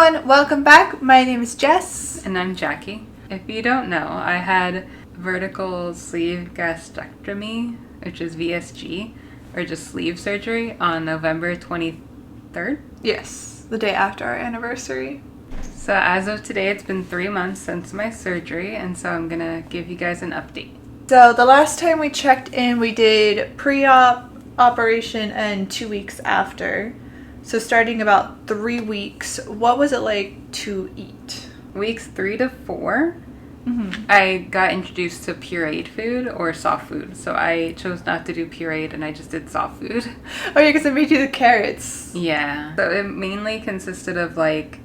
everyone, welcome back. My name is Jess. And I'm Jackie. If you don't know, I had vertical sleeve gastrectomy, which is VSG, or just sleeve surgery, on November 23rd. Yes, the day after our anniversary. So as of today, it's been 3 months since my surgery, and so I'm gonna give you guys an update. So the last time we checked in, we did pre-op, operation, and 2 weeks after. So starting about 3 weeks, what was it like to eat? Weeks 3 to 4, I got introduced to pureed food or soft food. So I chose not to do pureed and I just did soft food. Oh yeah, because I made you the carrots. Yeah. So it mainly consisted of like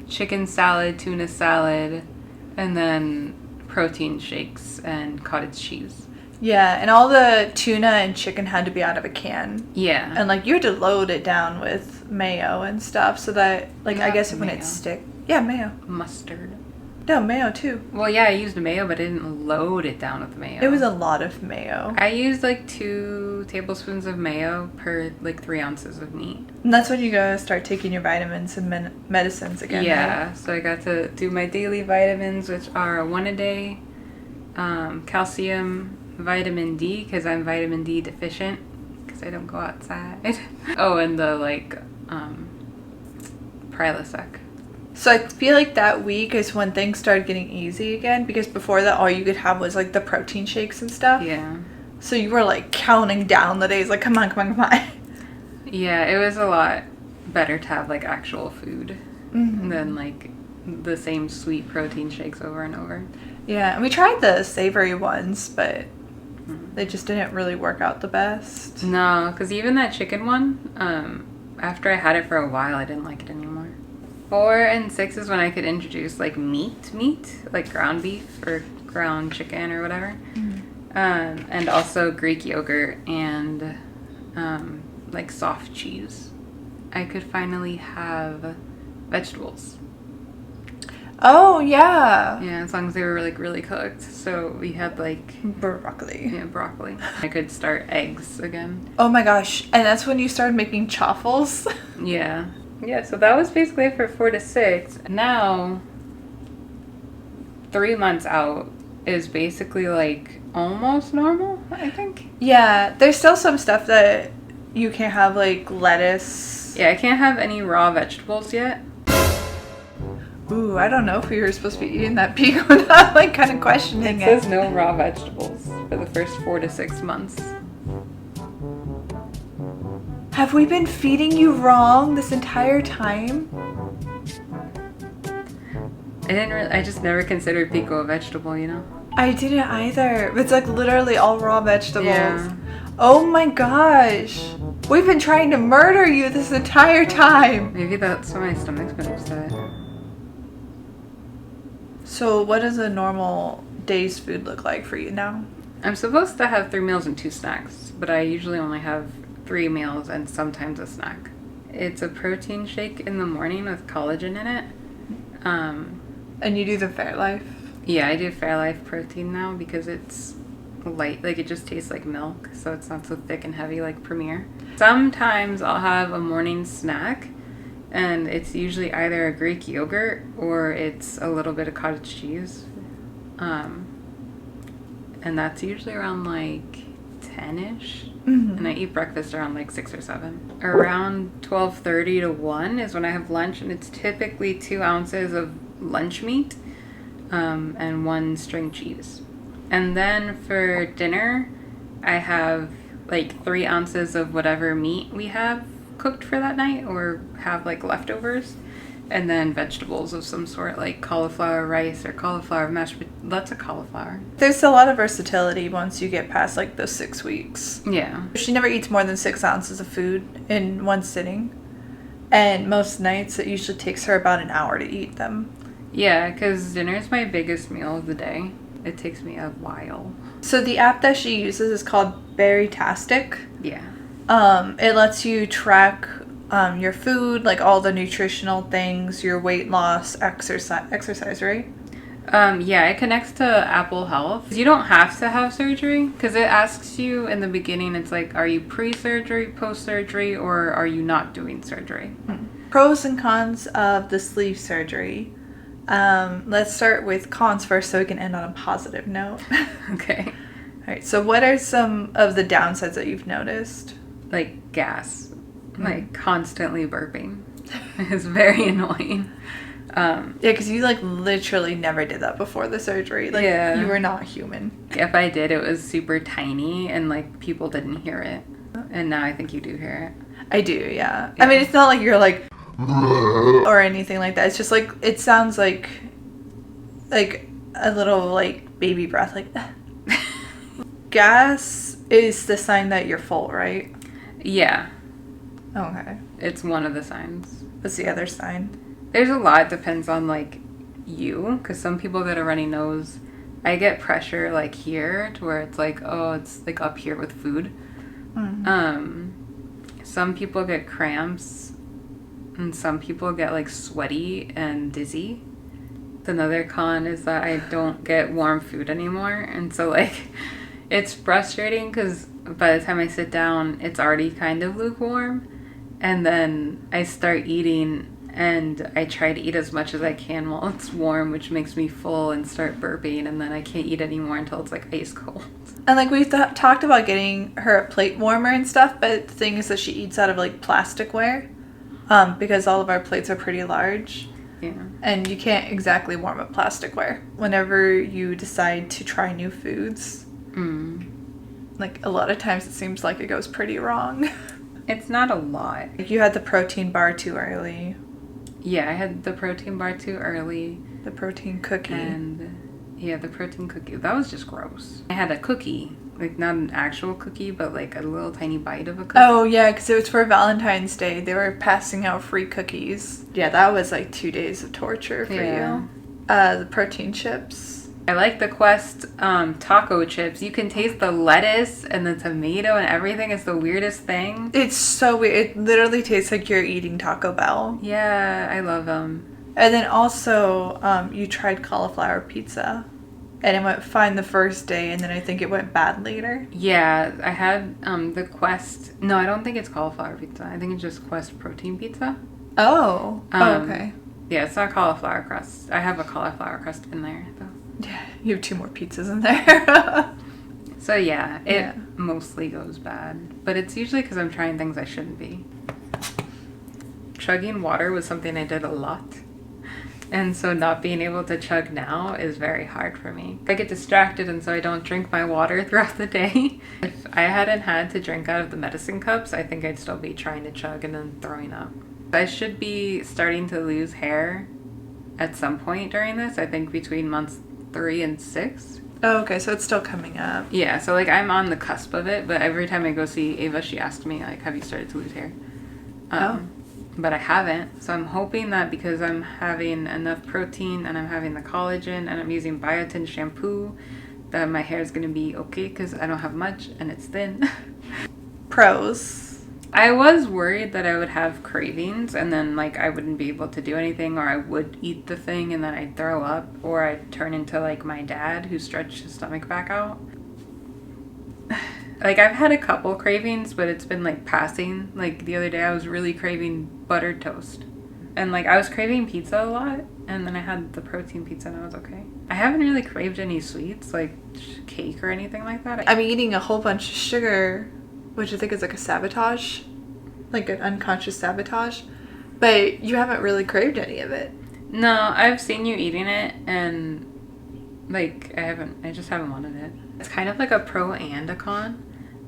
chicken salad, tuna salad, and then protein shakes and cottage cheese. Yeah, and all the tuna and chicken had to be out of a can. Yeah. And like you had to load it down with mayo and stuff so that like I guess when it stick. Yeah, mayo. Mustard. No, mayo too. Well, yeah, I used mayo, but I didn't load it down with mayo. It was a lot of mayo. I used like 2 tablespoons of mayo per like 3 ounces of meat. And that's when you gotta start taking your vitamins and medicines again. Yeah, right? so I got to do my daily vitamins, which are 1 a day, calcium, vitamin D, because I'm vitamin D deficient, because I don't go outside. Oh, and the Prilosec. So I feel like that week is when things started getting easy again, because before that all you could have was like the protein shakes and stuff. Yeah. So you were like counting down the days, like come on. Yeah, it was a lot better to have like actual food than like the same sweet protein shakes over and over. Yeah, and we tried the savory ones, but they just didn't really work out the best. No, because even that chicken one, after I had it for a while, I didn't like it anymore. 4 and 6 is when I could introduce like meat, like ground beef or ground chicken or whatever. And also Greek yogurt and like soft cheese. I could finally have vegetables. Oh, yeah. Yeah, as long as they were like really cooked. So we had like broccoli. Yeah, broccoli. I could start eggs again. Oh my gosh. And that's when you started making chaffles. Yeah. Yeah, so that was basically it for 4 to 6. Now, 3 months out is basically like almost normal, I think. Yeah, there's still some stuff that you can't have, like lettuce. Yeah, I can't have any raw vegetables yet. Ooh, I don't know if we were supposed to be eating that pig or not, like kind of questioning it. It says no raw vegetables for the first 4 to 6 months. Have we been feeding you wrong this entire time? I just never considered pico a vegetable, you know? I didn't either. It's like literally all raw vegetables. Yeah. Oh my gosh. We've been trying to murder you this entire time. Maybe that's why my stomach's been upset. So what does a normal day's food look like for you now? I'm supposed to have 3 meals and 2 snacks, but I usually only have 3 meals and sometimes a snack. It's a protein shake in the morning with collagen in it. And you do the Fairlife? Yeah, I do Fairlife protein now because it's light, like it just tastes like milk, so it's not so thick and heavy like Premier. Sometimes I'll have a morning snack, and it's usually either a Greek yogurt or it's a little bit of cottage cheese. And that's usually around like 10-ish. And I eat breakfast around like 6 or 7. Around 12:30 to 1 is when I have lunch, and it's typically 2 ounces of lunch meat and 1 string cheese. And then for dinner, I have like 3 ounces of whatever meat we have cooked for that night or have like leftovers. And then vegetables of some sort, like cauliflower rice or cauliflower mashed, lots of cauliflower. There's a lot of versatility once you get past like those 6 weeks. Yeah. She never eats more than 6 ounces of food in one sitting. And most nights it usually takes her about an hour to eat them. Yeah, because dinner is my biggest meal of the day. It takes me a while. So the app that she uses is called Bariatric. Yeah. It lets you track your food, like all the nutritional things, your weight loss, exercise, right? Yeah, it connects to Apple Health. You don't have to have surgery because it asks you in the beginning, it's like, are you pre-surgery, post-surgery, or are you not doing surgery? Pros and cons of the sleeve surgery. Let's start with cons first so we can end on a positive note. Okay. All right. So what are some of the downsides that you've noticed? Like gas. Like constantly burping. It's very annoying. Yeah, because you like literally never did that before the surgery. Like, yeah. You were not human. If I did, it was super tiny and like people didn't hear it. And now I think you do hear it. I do, yeah. I mean, it's not like you're like or anything like that. It's just like it sounds like a little like baby breath, like gas is the sign that you're full, right? Yeah. Okay. It's one of the signs. What's the other sign? There's a lot. Depends on like you, because some people get a runny nose. I get pressure like here to where it's like, oh, it's like up here with food. Some people get cramps, and some people get like sweaty and dizzy. Another con is that I don't get warm food anymore, and so like it's frustrating because by the time I sit down, it's already kind of lukewarm, and then I start eating. And I try to eat as much as I can while it's warm, which makes me full and start burping, and then I can't eat anymore until it's like ice cold. And like we've talked about getting her a plate warmer and stuff, but the thing is that she eats out of like plasticware, because all of our plates are pretty large. Yeah. And you can't exactly warm up plasticware whenever you decide to try new foods. Like a lot of times it seems like it goes pretty wrong. It's not a lot. Like you had the protein bar too early. Yeah, I had the protein bar too early. The protein cookie. And yeah, the protein cookie. That was just gross. I had a cookie. Like not an actual cookie, but like a little tiny bite of a cookie. Oh yeah, because it was for Valentine's Day. They were passing out free cookies. Yeah, that was like 2 days of torture for you. The protein chips. I like the Quest taco chips. You can taste the lettuce and the tomato and everything. It's the weirdest thing. It's so weird. It literally tastes like you're eating Taco Bell. Yeah, I love them. And then also, you tried cauliflower pizza. And it went fine the first day, and then I think it went bad later. Yeah, I had the Quest. No, I don't think it's cauliflower pizza. I think it's just Quest protein pizza. Oh. Okay. Yeah, it's not cauliflower crust. I have a cauliflower crust in there, though. Yeah, you have 2 more pizzas in there. So yeah, it mostly goes bad. But it's usually because I'm trying things I shouldn't be. Chugging water was something I did a lot. And so not being able to chug now is very hard for me. I get distracted and so I don't drink my water throughout the day. If I hadn't had to drink out of the medicine cups, I think I'd still be trying to chug and then throwing up. I should be starting to lose hair at some point during this. I think between months 3 and 6. Oh, okay, so it's still coming up. Yeah, so like I'm on the cusp of it, but every time I go see Ava, she asks me like, have you started to lose hair? But I haven't. So I'm hoping that because I'm having enough protein and I'm having the collagen and I'm using biotin shampoo, that my hair is going to be okay because I don't have much and it's thin. Pros. I was worried that I would have cravings and then like I wouldn't be able to do anything, or I would eat the thing and then I'd throw up, or I'd turn into like my dad who stretched his stomach back out. Like I've had a couple cravings, but it's been like passing. Like the other day I was really craving buttered toast. And like I was craving pizza a lot, and then I had the protein pizza and I was okay. I haven't really craved any sweets like cake or anything like that. I'm eating a whole bunch of sugar, which I think is like a sabotage, like an unconscious sabotage, but you haven't really craved any of it. No, I've seen you eating it and like I just haven't wanted it. It's kind of like a pro and a con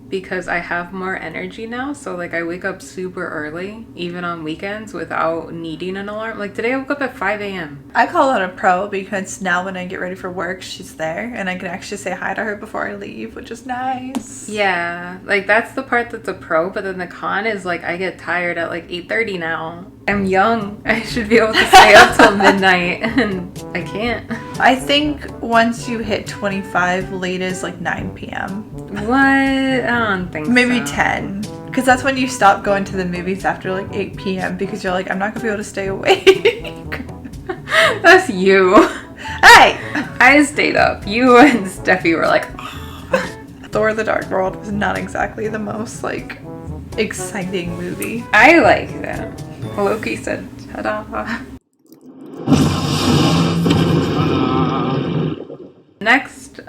because I have more energy now. So like I wake up super early, even on weekends, without needing an alarm. Like today I woke up at 5 a.m. I call it a pro because now when I get ready for work, she's there and I can actually say hi to her before I leave, which is nice. Yeah, like that's the part that's a pro, but then the con is like I get tired at like 8:30 now. I'm young. I should be able to stay up till midnight and I can't. I think once you hit 25, late is like 9 p.m. What? I don't think Maybe so. 10. Because that's when you stop going to the movies after like 8 p.m. because you're like, I'm not going to be able to stay awake. That's you. Hey! I stayed up. You and Steffi were like, Thor the Dark World was not exactly the most like exciting movie. I like that. Loki said, ta-da. Next,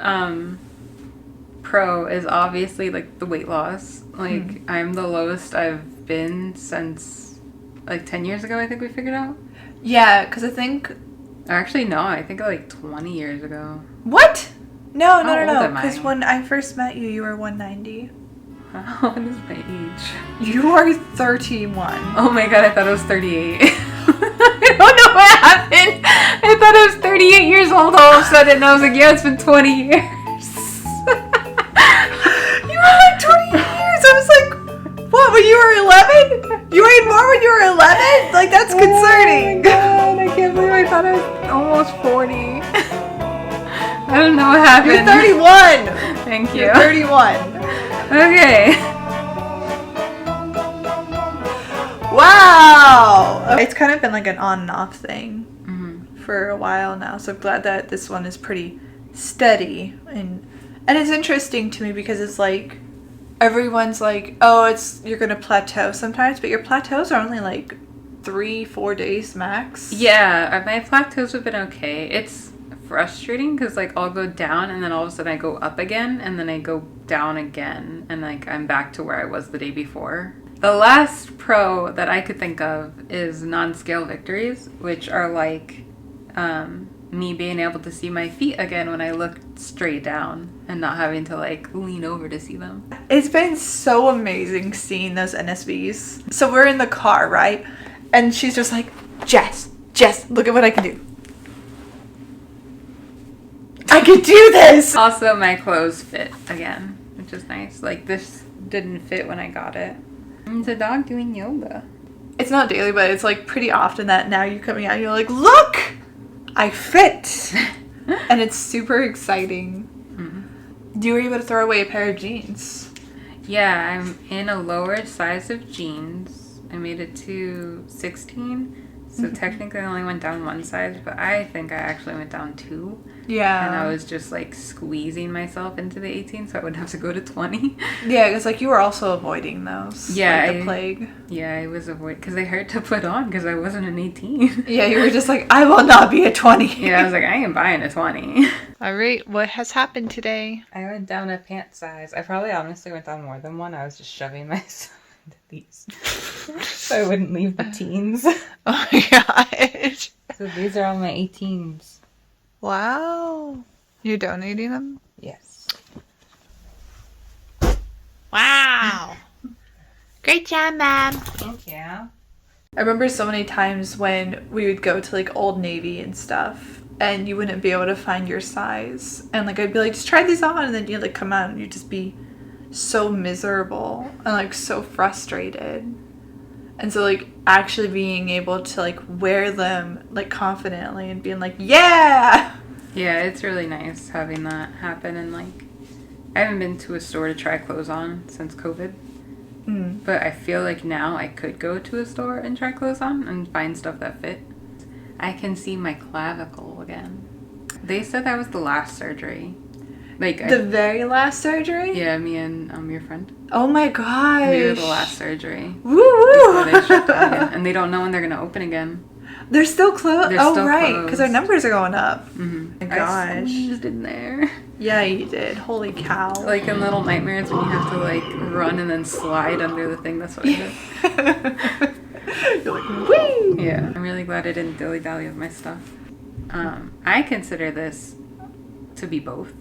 pro is obviously like the weight loss. Like I'm the lowest I've been since like 10 years ago, I think we figured out. Yeah, because I think... Actually, no, I think like 20 years ago. What? No. How old am I? Because when I first met you, you were 190. What is my age? You are 31. Oh my god, I thought I was 38. I don't know what happened. I thought I was 38 years old all of a sudden. And I was like, yeah, it's been 20 years. You were like 20 years. I was like, what, when you were 11? You weighed more when you were 11? Like, that's concerning. Oh my god, I can't believe I thought I was almost 40. I don't know what happened. You're 31. Thank you. You're 31. Okay. Wow. It's kind of been like an on and off thing for a while now. So I'm glad that this one is pretty steady. And it's interesting to me because it's like everyone's like, oh, you're going to plateau sometimes. But your plateaus are only like 3-4 days max. Yeah, my plateaus have been okay. It's frustrating because like I'll go down and then all of a sudden I go up again and then I go down again and like I'm back to where I was the day before. The last pro that I could think of is non-scale victories, which are like me being able to see my feet again when I look straight down and not having to like lean over to see them. It's been so amazing seeing those NSVs. So we're in the car, right? And she's just like, Jess, look at what I can do. I can do this! Also, my clothes fit again, which is nice. Like, this didn't fit when I got it. It's a dog doing yoga. It's not daily, but it's like pretty often that now you're coming out and you're like, look! I fit! And it's super exciting. You were able to throw away a pair of jeans. Yeah, I'm in a lower size of jeans. I made it to 16. So technically I only went down one size, but I think I actually went down 2. Yeah. And I was just like squeezing myself into the 18, so I would have to go to 20. Yeah, because like you were also avoiding those. Yeah. Like the plague. Yeah, I was avoiding, because they hurt to put on because I wasn't an 18. Yeah, you were just like, I will not be a 20. Yeah, I was like, I ain't buying a 20. All right, what has happened today? I went down a pant size. I probably honestly went down more than one. I was just shoving myself into these so I wouldn't leave the teens. Oh my gosh. So these are all my 18s. Wow. You're donating them? Yes. Wow. Great job, Mom. Thank you. I remember so many times when we would go to like Old Navy and stuff and you wouldn't be able to find your size. And like I'd be like, just try these on, and then you'd like come out and you'd just be so miserable and like so frustrated. And so like actually being able to like wear them like confidently and being like, yeah. Yeah, it's really nice having that happen. And like I haven't been to a store to try clothes on since COVID. But I feel like now I could go to a store and try clothes on and find stuff that fit. I can see my clavicle again. They said that was the last surgery. Like The very last surgery? Yeah, me and your friend. Oh my gosh. We were the last surgery. Woo woo. Before they shut down again. And they don't know when they're going to open again. They're still closed? They're Oh, still right. Because our closed. numbers are going up. Mm-hmm. My gosh. I squeezed in there. Yeah, you did. Holy cow. Like in Little Nightmares when you have to like run and then slide under the thing. That's what I did. You're like, whee! Yeah. I'm really glad I didn't dilly-dally with my stuff. I consider this to be both.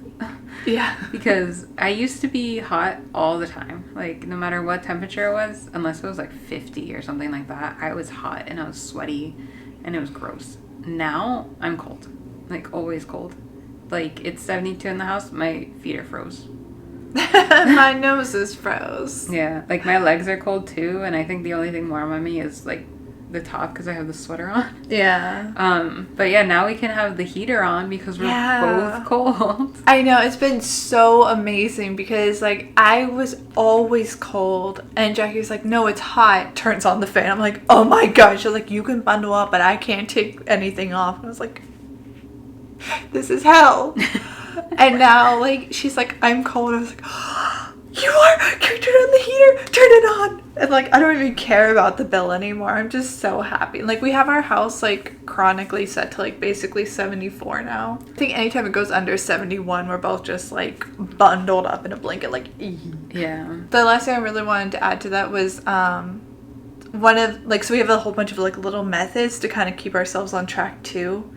Yeah. Because I used to be hot all the time. Like, no matter what temperature it was, unless it was like 50 or something like that, I was hot and I was sweaty and it was gross. Now, I'm cold. Like, always cold. Like, it's 72 in the house, my feet are froze. My nose is froze. Yeah, like, my legs are cold too, and I think the only thing warm on me is, like, the top because I have the sweater on. Yeah. But yeah, now we can have the heater on because we're both cold. I know, it's been so amazing because like I was always cold and Jackie's like, no, it's hot, turns on the fan. I'm like, oh my gosh. She's like, you can bundle up but I can't take anything off. And I was like, this is hell. And now like she's like, I'm cold. I was like, Can you turn on the heater? Turn it on. And like, I don't even care about the bill anymore. I'm just so happy. Like, we have our house like chronically set to like basically 74 now. I think anytime it goes under 71, we're both just like bundled up in a blanket, like, yeah. The last thing I really wanted to add to that was one of like, so we have a whole bunch of like little methods to kind of keep ourselves on track too.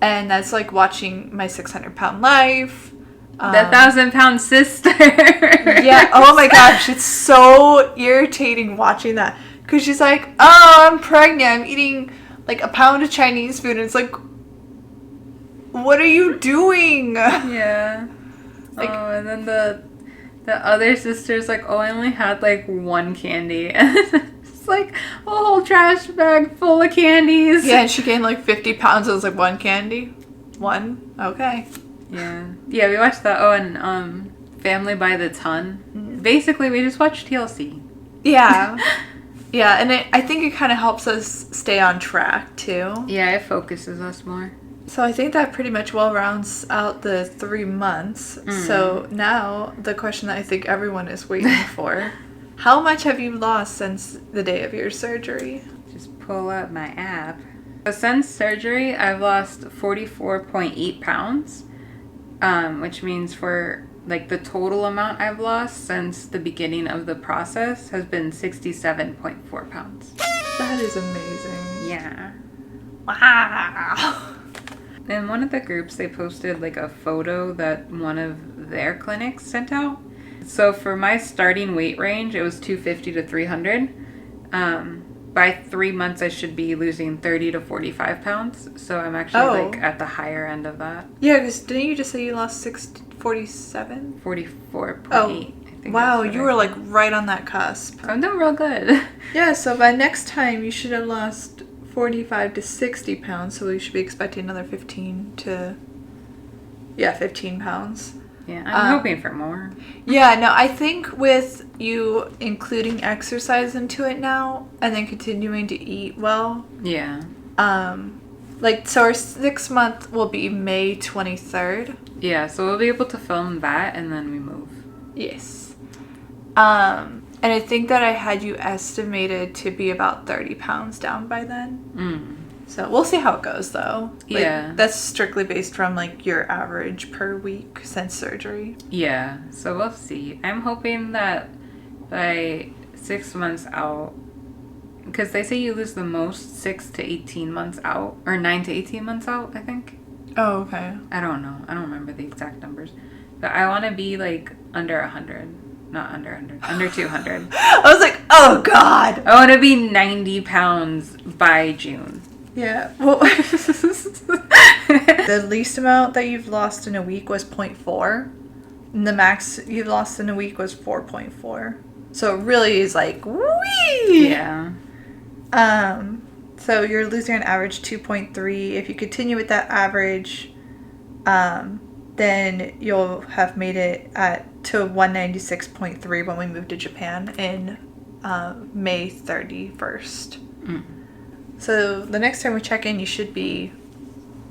And that's like watching My 600-Pound Life. The 1,000-pound sister. Yeah. Oh my gosh. It's so irritating watching that. Because she's like, oh, I'm pregnant. I'm eating like a pound of Chinese food. And it's like, what are you doing? Yeah. Like, and then the other sister's like, oh, I only had like one candy. And it's like a whole trash bag full of candies. yeah. And she gained like 50 pounds. It was like one candy. One. Okay. Yeah, we watched that. Oh, and Family by the Ton. Mm-hmm. Basically, we just watched TLC. Yeah. Yeah, and I think it kind of helps us stay on track, too. Yeah, it focuses us more. So I think that pretty much well rounds out the 3 months. So now, the question that I think everyone is waiting for. How much have you lost since the day of your surgery? Just pull up my app. So since surgery, I've lost 44.8 pounds. Which means for like the total amount I've lost since the beginning of the process has been 67.4 pounds. That is amazing. Yeah. Wow. In one of the groups, they posted like a photo that one of their clinics sent out. So for my starting weight range, it was 250 to 300. By 3 months, I should be losing 30 to 45 pounds. So I'm actually like at the higher end of that. Yeah, because didn't you just say you lost 47? 44.8. Oh, I think wow, you were like right on that cusp. I'm doing real good. Yeah, so by next time, you should have lost 45 to 60 pounds. So we should be expecting another 15 pounds. Yeah, I'm hoping for more. Yeah, no, I think with you including exercise into it now and then continuing to eat well. Yeah. Like, so our 6 month will be May 23rd. Yeah, so we'll be able to film that and then we move. Yes. And I think that I had you estimated to be about 30 pounds down by then. So we'll see how it goes, though. Like, yeah. That's strictly based from, like, your average per week since surgery. Yeah, so we'll see. I'm hoping that by 6 months out, because they say you lose the most 6 to 18 months out, or 9 to 18 months out, I think. Oh, okay. I don't know. I don't remember the exact numbers. But I want to be, like, under 100. Not under 100. Under 200. I was like, oh, God. I want to be 90 pounds by June. Yeah. Well, the least amount that you've lost in a week was 0.4. And the max you've lost in a week was 4.4. So it really is like, wee! Yeah. So you're losing on average 2.3. If you continue with that average, then you'll have made it to 196.3 when we move to Japan in May 31st. So the next time we check in, you should be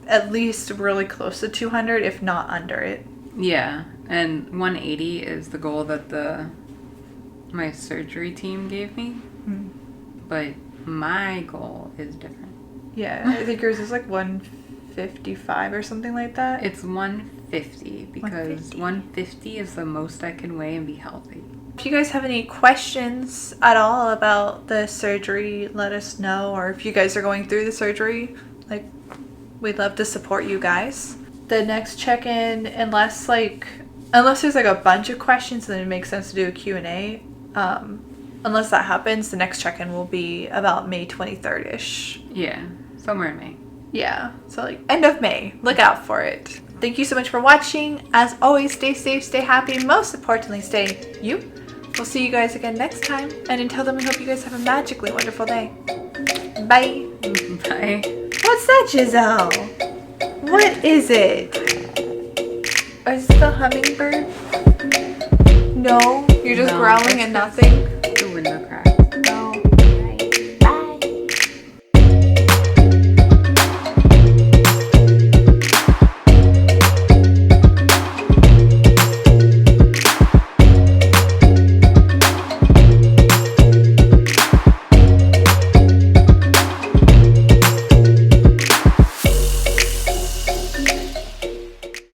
at least really close to 200, if not under it. Yeah, and 180 is the goal that my surgery team gave me. But my goal is different. Yeah, I think yours is like 155 or something like that. It's 150 because 150 is the most I can weigh and be healthy. If you guys have any questions at all about the surgery, let us know. Or if you guys are going through the surgery, like, we'd love to support you guys. The next check-in, unless there's like a bunch of questions, then it makes sense to do a Q&A. Unless that happens, the next check-in will be about May 23rd-ish. Yeah, somewhere in May. Yeah, so like end of May. Look out for it. Thank you so much for watching. As always, stay safe, stay happy, and most importantly, stay you. We'll see you guys again next time. And until then, we hope you guys have a magically wonderful day. Bye. Bye. What's that, Giselle? What is it? Is it the hummingbird? No, you're just growling at nothing. The window crack.